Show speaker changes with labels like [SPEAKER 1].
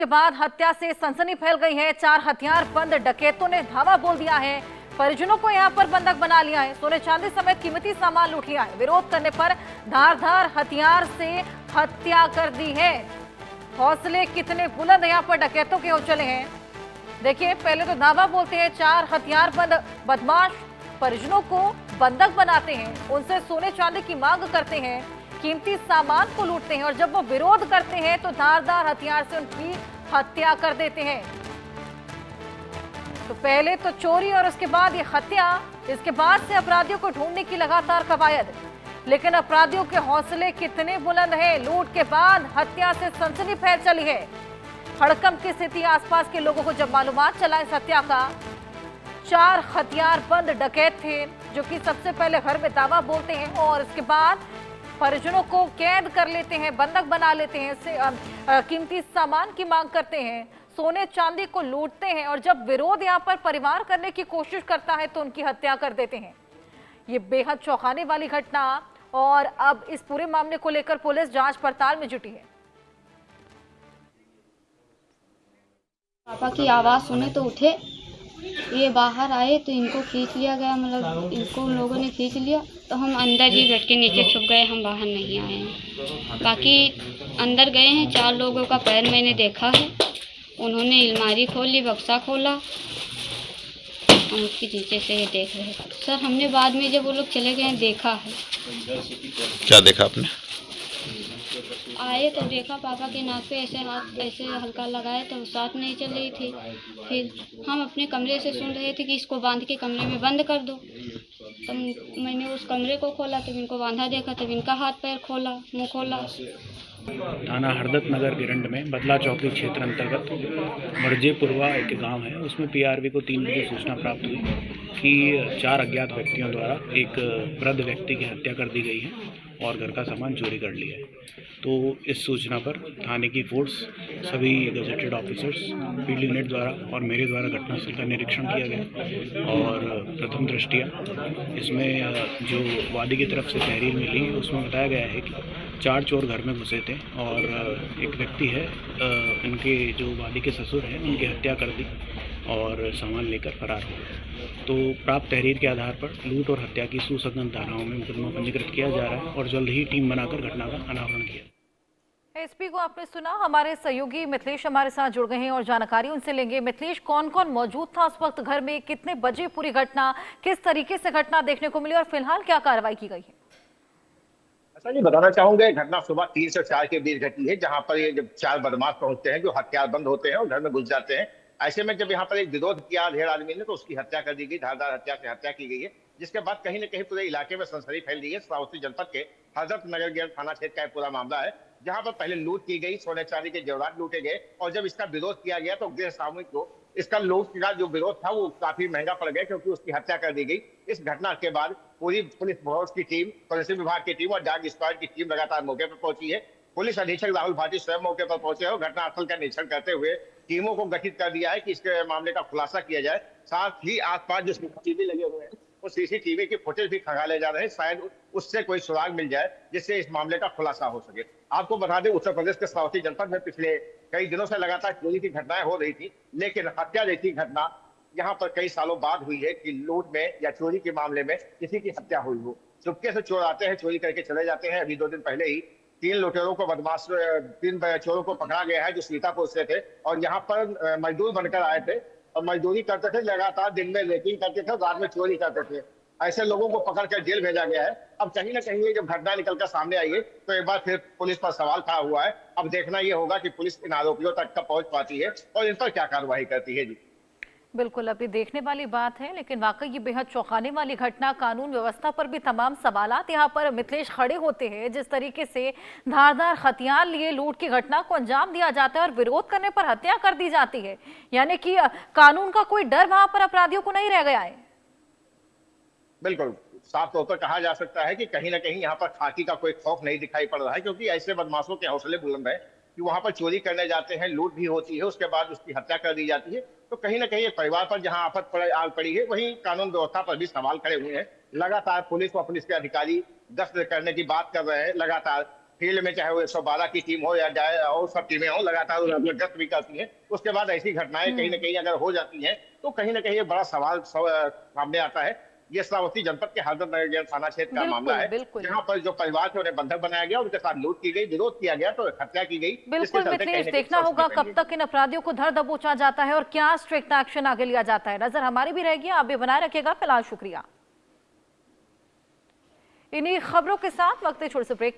[SPEAKER 1] के बाद हत्या से सनसनी फैल गई है। 4 हथियारबंद डकैतों ने धावा बोल दिया है। परिजनों को यहां पर बंधक बना लिया है। सोने चांदी समेत कीमती सामान लूट लिया है। विरोध करने पर धारदार हथियार से हत्या कर दी है। हौसले कितने बुलंद यहाँ पर डकैतों के हो चले हैं। देखिए, पहले तो धावा बोलते हैं 4 हथियारबंद बदमाश परिजनों को बंधक बनाते हैं, उनसे सोने चांदी की मांग करते हैं, कीमती सामान को लूटते हैं और जब वो विरोध करते हैं तो धारदार हथियार से उनकी हत्या कर देते हैं। तो पहले तो चोरी और उसके बाद ये हत्या। इसके बाद से अपराधियों को ढूंढने की लगातार कवायद, लेकिन अपराधियों के हौसले कितने बुलंद हैं। लूट के बाद हत्या से सनसनी फैल चली है। हड़कंप की स्थिति आसपास के लोगों को जब मालूमात चला इस हत्या का। 4 हथियारबंद डकैत थे जो कि सबसे पहले घर में दावा बोलते हैं और इसके बाद परिजनों को कैद कर लेते हैं, बंधक बना लेते हैं, कीमती सामान की मांग करते हैं, सोने चांदी को लूटते हैं और जब विरोध यहाँ पर परिवार करने की कोशिश करता है तो उनकी हत्या कर देते हैं। ये बेहद चौंकाने वाली घटना और अब इस पूरे मामले को लेकर पुलिस जांच पड़ताल में जुटी है।
[SPEAKER 2] पापा की आवाज़ सुने तो उठे, ये बाहर आए तो इनको खींच लिया गया, मतलब इनको उन लोगों ने खींच लिया तो हम अंदर ही बैठ के नीचे छुप गए, हम बाहर नहीं आए हैं। बाकी अंदर गए हैं, 4 लोगों का पैर मैंने देखा है। उन्होंने अलमारी खोली, बक्सा खोला, हम उसके नीचे से ये देख रहे हैं। सर, हमने बाद में जब वो लोग चले गए देखा है।
[SPEAKER 3] क्या देखा आपने?
[SPEAKER 2] आए तो देखा पापा के नाक पे ऐसे हाथ ऐसे हल्का लगाए तो सांस नहीं चल रही थी। फिर हम अपने कमरे से सुन रहे थे कि इसको बांध के कमरे में बंद कर दो। तब मैंने उस कमरे को खोला, तब इनको बांधा देखा, तब इनका हाथ पैर खोला, मुंह खोला।
[SPEAKER 4] थाना हरदत्त नगर गिरंड में बदला चौकी क्षेत्र अंतर्गत मर्जेपुरवा एक गांव है। उसमें पीआरवी को 3 बजे सूचना प्राप्त हुई कि 4 अज्ञात व्यक्तियों द्वारा एक वृद्ध व्यक्ति की हत्या कर दी गई है और घर का सामान चोरी कर लिया है। तो इस सूचना पर थाने की फोर्स, सभी गजेटेड ऑफिसर्स, फील्ड यूनिट द्वारा और मेरे द्वारा घटनास्थल का निरीक्षण किया गया और प्रथम दृष्टिया इसमें जो वादी की तरफ से तहरीर मिली उसमें बताया गया है कि 4 चोर घर में घुसे थे और एक व्यक्ति है, उनके जो वादी के ससुर हैं, उनकी हत्या कर दी और सामान लेकर फरार हो गए। तो प्राप्त तहरीर के आधार पर लूट और हत्या की सुसंगत धाराओं में मुकदमा पंजीकृत किया जा रहा है और जल्द ही टीम बनाकर घटना का अनावरण किया।
[SPEAKER 1] एसपी को आपने सुना। हमारे सहयोगी मिथिलेश हमारे साथ जुड़ गए हैं और जानकारी उनसे लेंगे। मिथिलेश, कौन कौन मौजूद था उस वक्त घर में, कितने बजे पूरी घटना, किस तरीके से घटना देखने को मिली और फिलहाल क्या कार्रवाई की गई है?
[SPEAKER 5] ऐसा नहीं बताना चाहूंगे, घटना सुबह 3 से 4 के बीच घटी है, जहां पर ये जब 4 बदमाश पहुंचते हैं जो हथियारबंद होते हैं और घर में घुस जाते हैं। ऐसे में जब यहाँ पर एक विरोध किया ढेर आदमी ने तो उसकी हत्या कर दी गई, धारदार हत्या से हत्या की गई है, जिसके बाद कहीं न कहीं पूरे इलाके में सनसनी फैल गई है। श्रावस्ती जनपद के हरदत्त नगर गिरंड थाना क्षेत्र का पूरा मामला है, जहां पर पहले लूट की गई, सोने चांदी के जेवरात लूटे गए और जब इसका विरोध किया गया तो गृह सामूहिक को इसका लूट का जो विरोध था वो काफी महंगा पड़ गया, क्योंकि उसकी हत्या कर दी गई। इस घटना के बाद पूरी पुलिस फोर्स की टीम, फोरेंसिक विभाग की टीम और डाग स्क्वाड की टीम लगातार मौके पर पहुंची है। पुलिस अधीक्षक राहुल भाटी स्वयं मौके पर पहुंचे और घटनास्थल का निरीक्षण करते हुए टीमों को गठित कर दिया है कि इसके मामले का खुलासा किया जाए। साथ ही आसपास जो सीसीटीवी लगे हुए हैं वो सीसीटीवी की फुटेज भी खंगाले जा रहे हैं, शायद उससे कोई सुराग मिल जाए जिससे इस मामले का खुलासा हो सके। आपको बता दें, उत्तर प्रदेश के श्रावस्ती जनपद में पिछले कई दिनों से लगातार चोरी की घटनाएं हो रही थी, लेकिन हत्या जैसी घटना यहाँ पर कई सालों बाद हुई है कि लूट में या चोरी के मामले में किसी की हत्या हुई हो। चुपके से चोर आते हैं, चोरी करके चले जाते हैं। अभी 2 दिन पहले ही 3 लुटेरों को 3 चोरों को पकड़ा गया है जो सीतापुर से थे और यहाँ पर मजदूर बनकर आए थे और मजदूरी करते थे, लगातार दिन में रेकिंग करते थे, रात में चोरी करते थे। ऐसे लोगों को पकड़कर जेल भेजा गया है। अब कहीं ना कहीं ये जब घटना निकलकर सामने आई है तो एक बार फिर पुलिस पर सवाल खड़ा हुआ है। अब देखना ये होगा कि पुलिस इन आरोपियों तक कब पहुंच पाती है और इन पर क्या कार्रवाई करती है। जी
[SPEAKER 1] बिल्कुल, अभी देखने वाली बात है, लेकिन वाकई ये बेहद चौंकाने वाली घटना। कानून व्यवस्था पर भी तमाम सवालात यहाँ पर मिथिलेश खड़े होते हैं। जिस तरीके से धारदार हथियार लिए लूट की घटना को अंजाम दिया जाता है और विरोध करने पर हत्या कर दी जाती है, यानी कि कानून का कोई डर वहां पर अपराधियों को नहीं रह गया है।
[SPEAKER 5] बिल्कुल, साफ तौर पर कहा जा सकता है कि कहीं ना कहीं यहाँ पर खाकी का कोई खौफ नहीं दिखाई पड़ रहा है, क्योंकि ऐसे बदमाशों के हौसले बुलंद है कि वहां पर चोरी करने जाते हैं, लूट भी होती है, उसके बाद उसकी हत्या कर दी जाती है। तो कहीं ना कहीं परिवार पर जहां आफत आग पड़ी है, वहीं कानून व्यवस्था पर भी सवाल खड़े हुए हैं। लगातार पुलिस व पुलिस के अधिकारी गश्त करने की बात कर रहे हैं, लगातार फील्ड में, चाहे वो 112 की टीम हो या जाए और सब टीमें हो, लगातार उन्हें गश्त भी करती हैं। उसके बाद ऐसी घटनाएं कहीं ना कहीं अगर हो जाती हैं तो कहीं ना कहीं एक बड़ा सवाल सामने आता है। ये श्रावस्ती जनपद के हरदत नगर थाना क्षेत्र का मामला है, जहां पर जो परिवार थे उन्हें बंधक बनाया गया, उनके साथ लूट की गई, विरोध किया गया तो हत्या की गई।
[SPEAKER 1] बिल्कुल मिथिलेश, देखना होगा कब तक इन अपराधियों को धर दबोचा जाता है और क्या स्ट्रिक्ट एक्शन आगे लिया जाता है। नजर हमारी भी रहेगी, आप भी बनाए रखिएगा। फिलहाल शुक्रिया। इन्हीं खबरों के साथ वक्त है छोटे से ब्रेक।